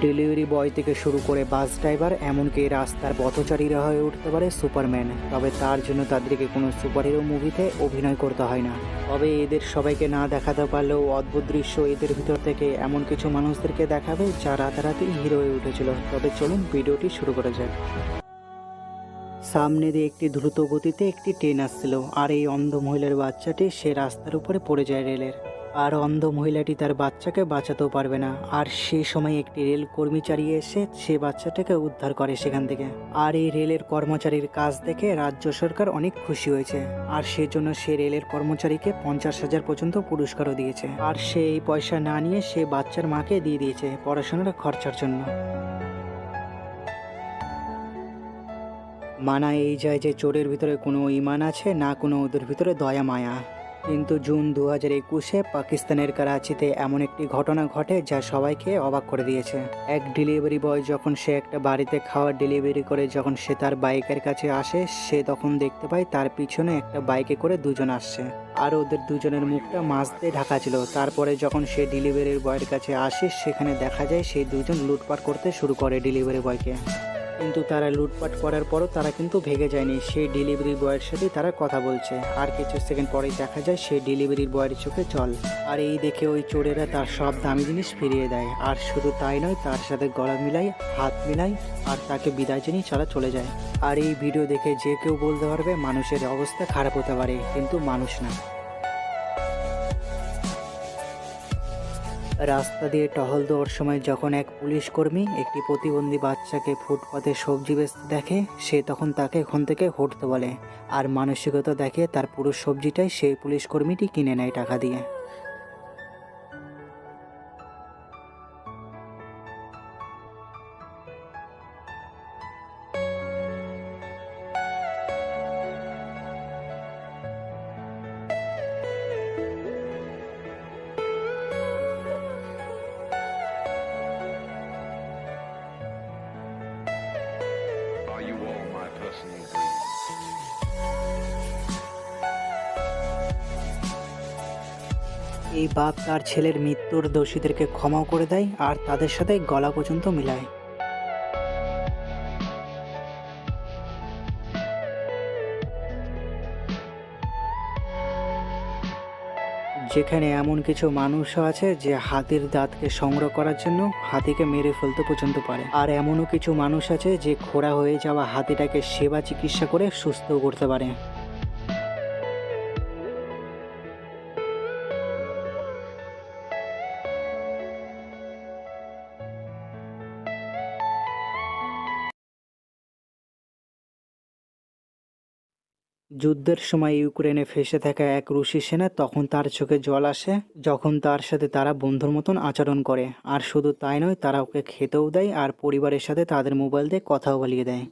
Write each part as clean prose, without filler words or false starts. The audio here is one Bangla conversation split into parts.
ডেলিভারি বয় থেকে শুরু করে বাস ড্রাইভার, এমনকি রাস্তার পথচারীরা হয়ে উঠতে পারে সুপারম্যান। তবে তার জন্য তাদেরকে কোনো সুপারহিরো মুভিতে অভিনয় করতে হয় না। তবে এদের সবাইকে না দেখাতে পারলেও অদ্ভুত দৃশ্য এদের ভিতর থেকে এমন কিছু মানুষদেরকে দেখাবে যা রাতারাতি হিরো হয়ে উঠেছিল। তবে চলুন ভিডিওটি শুরু করা যাক। সামনে দিয়ে একটি দ্রুত গতিতে একটি ট্রেন আসছিল, আর এই অন্ধ মহিলার বাচ্চাটি সে রাস্তার উপরে পড়ে যায় রেলের। আর অন্ধ মহিলাটি তার বাচ্চাকে বাঁচাতেও পারবে না। আর সেই সময় একটি রেল কর্মচারী এসে সে বাচ্চাটাকে উদ্ধার করে সেখান থেকে। আর এই রেলের কর্মচারীর কাজ দেখে রাজ্য সরকার অনেক খুশি হয়েছে, আর সেজন্য সে রেলের কর্মচারীকে 50,000 পর্যন্ত পুরস্কারও দিয়েছে। আর সে এই পয়সা না নিয়ে সে বাচ্চার মাকে দিয়ে দিয়েছে পড়াশোনার খরচার জন্য। মানা এই যায় যে চোরের ভিতরে কোনো ইমান আছে না, কোনো ওদের ভিতরে দয়া মায়া। কিন্তু জুন 2021-এ পাকিস্তানের করাচিতে এমন একটি ঘটনা ঘটে যা সবাইকে অবাক করে দিয়েছে। এক ডেলিভারি বয় যখন সে একটা বাড়িতে খাবার ডেলিভারি করে, যখন সে তার বাইকের কাছে আসে, সে তখন দেখতে পায় তার পিছনে একটা বাইকে করে দুজন আসছে, আর ওদের দুজনের মুখটা মাস্ক দিয়ে ঢাকা ছিল। তারপরে যখন সে ডেলিভারি বয়ের কাছে আসে, সেখানে দেখা যায় সেই দুজন লুটপাট করতে শুরু করে ডেলিভারি বয়কে। কিন্তু তারা লুটপাট করার পরও তারা কিন্তু ভেগে যায়নি। সেই ডেলিভারি বয়ের সাথে তারা কথা বলছে, আর কিছু সেকেন্ড পরেই দেখা যায় সেই ডেলিভারি বয়ের চোখে জল। আর এই দেখে ওই চোরেরা তার সব দামি জিনিস ফিরিয়ে দেয়। আর শুধু তাই নয়, তার সাথে গলা মিলায়, হাত মিলায়, আর তাকে বিদায় জানিয়ে তারা চলে যায়। আর এই ভিডিও দেখে যে কেউ বলতে পারবে মানুষের অবস্থা খারাপ হতে পারে, কিন্তু মানুষ না। রাস্তা দিয়ে টহল দেওয়ার সময় যখন এক পুলিশ কর্মী একটি প্রতিবন্ধী বাচ্চাকে ফুটপাতে সবজি বেচতে দেখে, সে তখন তাকে ওখান থেকে হটতে বলে, আর মানসিকতা দেখে তার পুরো সবজিটাই সেই পুলিশ কর্মীটি কিনে নেয় টাকা দিয়ে। Are you all my personal dreams? এই বাপ তার ছেলের মৃত্যুর দোষীদেরকে ক্ষমাও করে দেয়, আর তাদের সাথে গলা পর্যন্ত মিলায়। যেখানে এমন কিছু মানুষও আছে যে হাতির দাঁতকে সংগ্রহ করার জন্য হাতিকে মেরে ফেলতে পর্যন্ত পারে। আর এমনও কিছু মানুষ আছে যে খোঁড়া হয়ে যাওয়া হাতিটাকে সেবা চিকিৎসা করে সুস্থও করতে পারে। যুদ্ধের সময় ইউক্রেনে ফেঁসে থাকা এক রুশি সেনা তখন তার চোখে জল আসে যখন তার সাথে তারা বন্ধুর মতন আচরণ করে। আর শুধু তাই নয়, তারা ওকে খেতেও দেয়, আর পরিবারের সাথে তাদের মোবাইল দিয়ে কথাও বলিয়ে দেয়।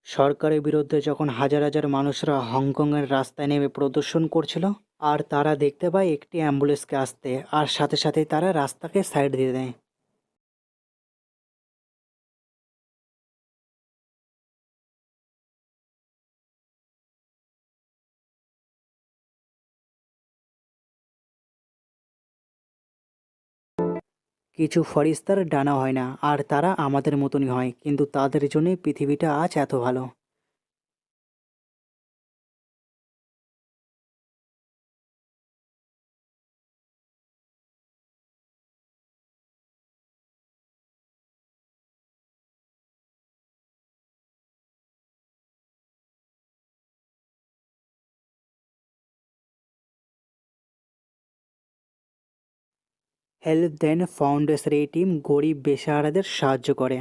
সরকারের বিরুদ্ধে যখন হাজার হাজার মানুষরা হংকংয়ের রাস্তায় নেমে প্রদর্শন করছিল, আর তারা দেখতে পায় একটি অ্যাম্বুলেন্সকে আসতে, আর সাথে সাথেই তারা রাস্তাকে সাইড দিয়ে দেয়। কিছু ফরিস্তার ডানা হয় না, আর তারা আমাদের মতনই হয়, কিন্তু তাদের জন্যই পৃথিবীটা আজ এত ভালো। হেল্প দেন ফাউন্ডেশন এই টিম গরিব বেসাহারাদের সাহায্য করে।